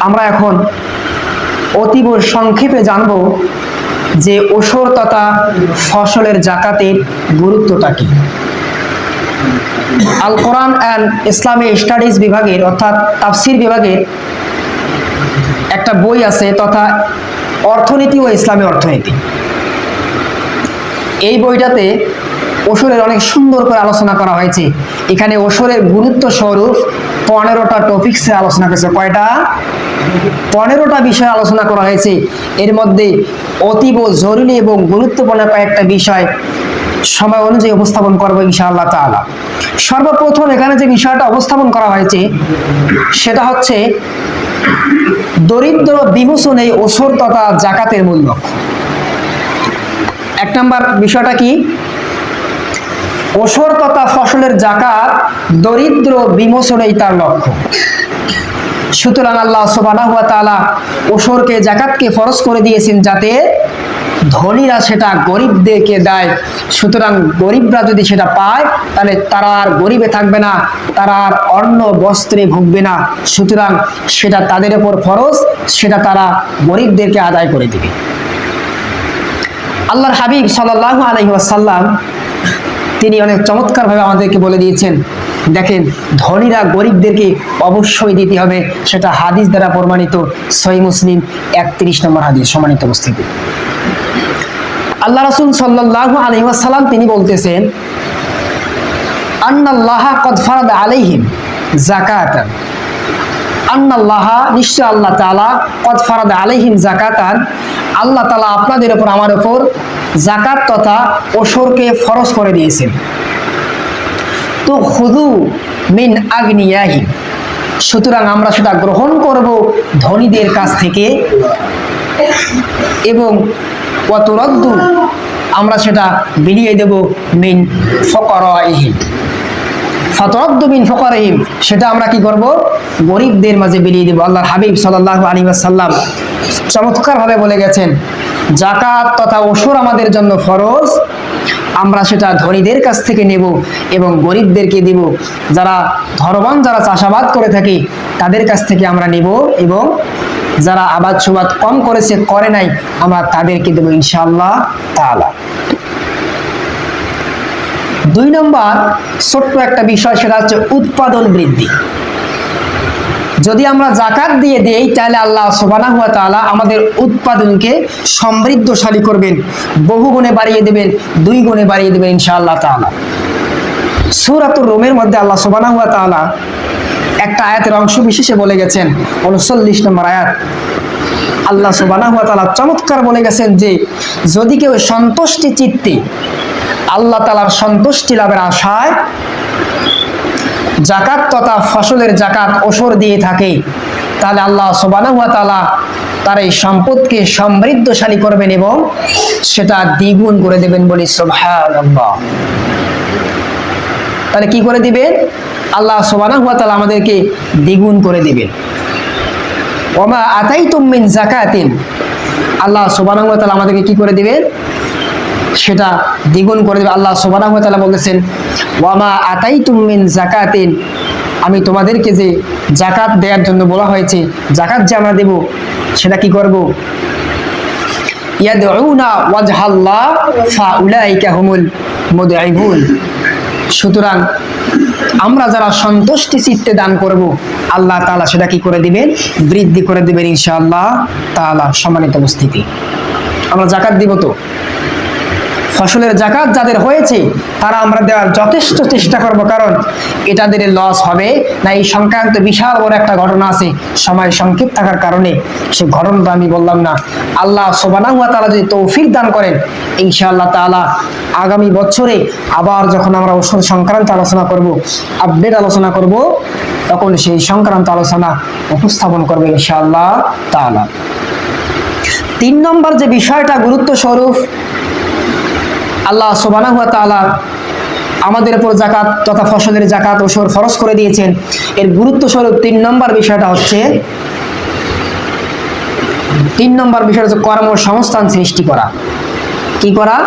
আমরা এখন অতীব সংক্ষেপে জানব যে ওশর তথা ফসলের জাকাতের গুরুত্বটা কি। আল কোরআন অ্যান্ড ইসলামী স্টাডিজ বিভাগের অর্থাৎ তাফসির বিভাগের একটা বই আছে তথা অর্থনীতি ও ইসলামী অর্থনীতি। এই বইটাতে ওশরের অনেক সুন্দর করে আলোচনা করা হয়েছে। এখানে ওশরের গুরুত্ব স্বরূপ 15টা টপিক্সে আলোচনা করেছে। কয়টা? 15টা বিষয় আলোচনা করা হয়েছে। এর মধ্যে অতীব জরুরি এবং গুরুত্বপূর্ণ কয়েকটা বিষয় সময় অনুযায়ী উপস্থাপন করবো ইনশাআল্লাহ তাআলা। সর্বপ্রথম এখানে যে বিষয়টা উপস্থাপন করা হয়েছে সেটা হচ্ছে দরিদ্র বিমোচনে ওশর তথা জাকাতের মূল লক্ষ্য। 1 নম্বর বিষয়টা কি? ওশর তথা ফসলের জাকাত দরিদ্র বিমোচনেই তার লক্ষ্য। সুতরাং আল্লাহ সুবহানাহু ওয়া তাআলা ওশরকে জাকাতকে ফরজ করে দিয়েছেন যাতে ধনীরা সেটা গরিবদেরকে দেয়। সুতরাং গরিবরা যদি সেটা পায় তাহলে তারা আর গরিবে থাকবে না, তারা আর অন্ন বস্ত্রে ভুগবে না। সুতরাং সেটা তাদের উপর ফরজ, সেটা তারা গরিবদেরকে আদায় করে দিবে। আল্লাহর হাবিব সাল্লাল্লাহু আলাইহি ওয়াসাল্লাম তিনি অনেক চমৎকারভাবে আমাদেরকে বলে দিয়েছেন, দেখেন ধনীরা গরিবদেরকে অবশ্যই দিতে হবে। সেটা হাদিস দ্বারা প্রমাণিত, সহিহ মুসলিম 31 নম্বর হাদিস। সম্মানিত উপস্থিতি, আল্লাহ রাসূল সাল্লাল্লাহু আলাইহি ওয়াসাল্লাম তিনি বলতেছেন, আন্নাল্লাহা কদ ফারাদা আলাইহিম যাকাতান, আন্নাল্লাহা নিশ্চয় আল্লাহ তাআলা কদ ফারাদা আলাইহিম যাকাতান, আল্লাহ তাআলা আপনাদের উপর আমার উপর যাকাত তথা ওশরকে ফরজ করে দিয়েছেন। তো খুযু মিন আগনিয়াহিম, সুতরাং আমরা সেটা গ্রহণ করব ধনীদের কাছ থেকে, এবং ওয়া তুরাদ্দু আমরা সেটা বিলিয়ে দেব মিন ফুকারাইহিম, ফাতুরাদ্দু মিন ফুকারাইহিম সেটা আমরা কি করব? গরিবদের মাঝে বিলিয়ে দেব। আল্লাহর হাবিব সাল্লাল্লাহু আলাইহি ওয়াসাল্লাম চমৎকারভাবে বলে গেছেন, যাকাত তথা ওশর আমাদের জন্য ফরজ, আমরা সেটা ধনীদের কাছ থেকে নেব এবং গরিবদেরকে দিব। যারা ধনবান, যারা চাষাবাদ করে থাকে তাদের কাছ থেকে আমরা নেব, এবং যারা আবাদ সুবাদ কম করেছে, করে নাই, আমরা তাদেরকে দেব ইনশাআল্লাহ তাআলা। 2 নম্বর ছোট্ট একটা বিষয়, সেটা হচ্ছে উৎপাদন বৃদ্ধি। যদি আমরা যাকাত দিয়ে দেই তাহলে আল্লাহ সুবহানাহু ওয়া তাআলা আমাদের উৎপাদনকে সমৃদ্ধশালী করবেন, বহুগুণে বাড়িয়ে দেবেন, 2 গুণে বাড়িয়ে দেবেন ইনশাআল্লাহ তাআলা। সূরাতুর রুমের মধ্যে আল্লাহ সুবহানাহু ওয়া তাআলা একটা আয়াতের অংশ বিশেষে বলে গেছেন, 39 নম্বর আয়াত। আল্লাহ সুবহানাহু ওয়া তাআলা চমৎকার বলে গেছেন যে যদি কেউ সন্তুষ্টি চিত্তে আল্লাহ তাআলার সন্তুষ্টি লাভের আশায় যাকাত তথা ফসলের জাকাত ওশর দিয়ে থাকে, তাহলে আল্লাহ সুবহানাহু ওয়া তাআলা তার এই সম্পদকে সমৃদ্ধশালী করবেন এবং সেটা দ্বিগুণ করে দেবেন। বলি সুবহানাল্লাহ। তাহলে কি করে দিবেন? আল্লাহ সুবহানাহু ওয়া তাআলা আমাদেরকে দ্বিগুণ করে দিবেন। ওমা আতাইতুম মিন যাকাতিন, আল্লাহ সুবহানাহু ওয়া তাআলা আমাদেরকে কি করে দিবেন? সেটা দ্বিগুণ করে দেবে। আল্লাহ সুবহানাহু ওয়া তাআলা বলেছেন, ওয়ামা আতাইতুম মিন যাকাতিন, আমি তোমাদেরকে যে যাকাত দেওয়ার জন্য বলা হয়েছে, যাকাত যে আমরা দেব সেটা কি করব? ইয়াদউনা ওয়াজহাল্লাহ ফাউলাইকা হুমুল মুদঈবুন, সুতরাং আমরা যারা সন্তুষ্টি চিত্তে দান করব আল্লাহ তাআলা সেটা কি করে দিবেন? বৃদ্ধি করে দিবেন ইনশাআল্লাহ তাআলা। সম্মানিত উপস্থিতি, আমরা যাকাত দিব, তো ফসলের জাকাত যাদের হয়েছে তারা আমরা দেওয়ার যথেষ্ট চেষ্টা করব, কারণ এটাদের লস হবে না। এই সংক্রান্ত বিশাল বড় একটা ঘটনা আছে, সময় সংক্ষিপ্ত থাকার কারণে সে ঘটনাটা আমি বললাম না। আল্লাহ সুবহানাহু ওয়া তাআলা যদি তৌফিক দান করেন ইনশাআল্লাহ তাআলা আগামী বছরে আবার যখন আমরা ওষুধ সংক্রান্ত আলোচনা করব, আপডেট আলোচনা করব, তখন সেই সংক্রান্ত আলোচনা উপস্থাপন করবে ইনশাআল্লাহ তাআলা। 3 নম্বর যে বিষয়টা গুরুত্ব স্বরূপ আল্লাহ সুবহানাহু ওয়া তাআলা আমাদের উপর যাকাত তথা ফসলের যাকাত ওশর ফরজ করে দিয়েছেন, এর গুরুত্ব স্বরূপ 3 নম্বর বিষয়টা হচ্ছে, 3 নম্বর বিষয়টা হচ্ছে কর্মসংস্থান সৃষ্টি করা। কি করা?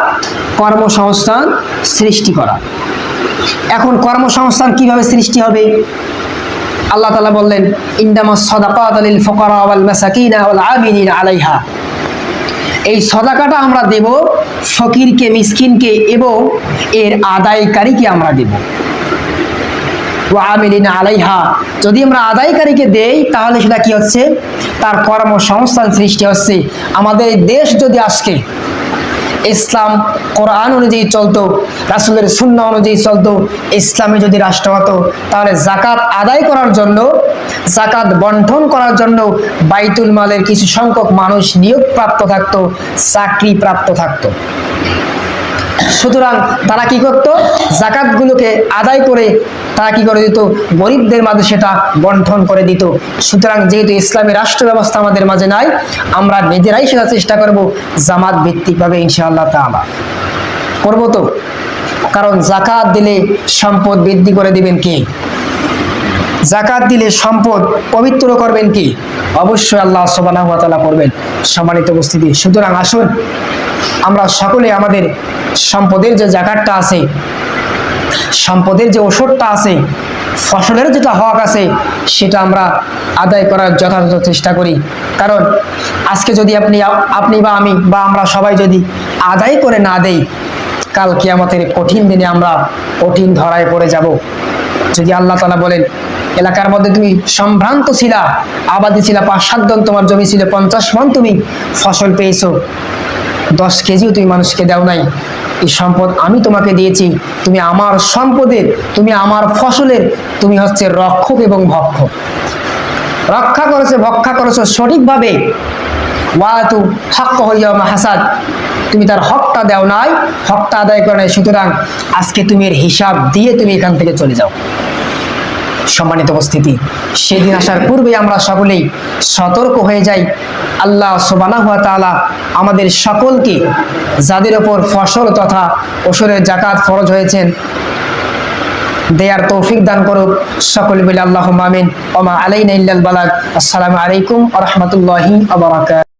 কর্মসংস্থান সৃষ্টি করা। এখন কর্মসংস্থান কিভাবে সৃষ্টি হবে? আল্লাহ তাআলা বললেন, ইন্নামাস সাদাকাতু লিল ফুকারা ওয়াল মাসাকিন ওয়াল আমিলিনা আলাইহা। এই সদাকাটা আমরা দেব ফকিরকে, মিসকিনকে এবং এর আদায়কারীকে আমরা দেব। ওয়া আমিলিনা আলাইহা, যদি আমরা আদায়কারীকে দেই তাহলে সেটা কি হচ্ছে? তার কর্মসংস্থান সৃষ্টি হচ্ছে। আমাদের দেশ যদি আজকে ইসলাম কোরআন অনুযায়ী চলতো, রাসূলের সুন্নাহ অনুযায়ী চলতো, ইসলামে যদি রাষ্ট্র হতো, তাহলে যাকাত আদায় করার জন্য, যাকাত বন্টন করার জন্য বাইতুল মালের কিছু সংখ্যক মানুষ নিয়োগ প্রাপ্ত থাকতো, চাকরি প্রাপ্ত থাকতো। সুতরাং তারা কি করত? যাকাতগুলোকে আদায় করে তারা কি করে দিত? গরিবদের মাঝে সেটা বন্টন করে দিত। সুতরাং যেহেতু ইসলামী রাষ্ট্র ব্যবস্থা আমাদের মাঝে নাই, আমরা নিজেরাই সেটা চেষ্টা করব জামাত ভিত্তিকভাবে ইনশাআল্লাহ তাআলা করব। তো কারণ যাকাত দিলে সম্পদ বৃদ্ধি করে দিবেন কে? যাকাত দিলে সম্পদ পবিত্র করবেন কি? অবশ্যই আল্লাহ সুবহানাহু ওয়া তাআলা করবেন। সম্মানিত উপস্থিতি, সুতরাং আসুন আমরা সকলে আমাদের সম্পদের যে যাকাতটা আছে, সম্পদের যে ওষুধটা আছে, ফসলের যেটা হক আছে, সেটা আমরা আদায় করার যথাযথ চেষ্টা করি। কারণ আজকে যদি আপনি বা আমি বা আমরা সবাই যদি আদায় করে না দেই, কাল কিয়ামতের কঠিন দিনে আমরা কঠিন ধরায় পড়ে যাব। যদি আল্লাহ তাআলা বলেন, এলাকার মধ্যে তুমি সম্ভ্রান্ত ছিলা, আবাদি ছিলা ৫-৭ জন, তোমার জমি ছিল 50 মণ, তুমি ফসল পেয়েছো, 10 কেজিও তুমি মানুষকে দাও নাই, এই সম্পদ আমি তোমাকে দিয়েছি, তুমি আমার সম্পদের, তুমি আমার ফসলের, তুমি হচ্ছে রক্ষক এবং ভক্ষক। রক্ষা করেছো, ভক্ষা করেছো সঠিকভাবে। ওয়াতু হাক্কাহু ইয়াওমা হাসাদ, তুমি তার হকটা দাও নাই, হকটা আদায় করে নাই। সুতরাং আজকে তুমি এর হিসাব দিয়ে তুমি এখান থেকে চলে যাও। সম্মানিত উপস্থিতি, সেদিন আসার পূর্বে আমরা সকলেই সতর্ক হয়ে যাই। আল্লাহ সুবহানাহু ওয়া তাআলা আমাদের সকলকে, যাদের উপর ফসল তথা ওষুধের যাকাত ফরজ হয়েছেন, দেয়ার তৌফিক দান করুক। সকলে বলে আল্লাহুম্মা আমিন। ওয়া মা আলাইনা ইল্লাল বালাগ। আসসালামু আলাইকুম ওয়া রাহমাতুল্লাহি ওয়া বারাকাতুহু।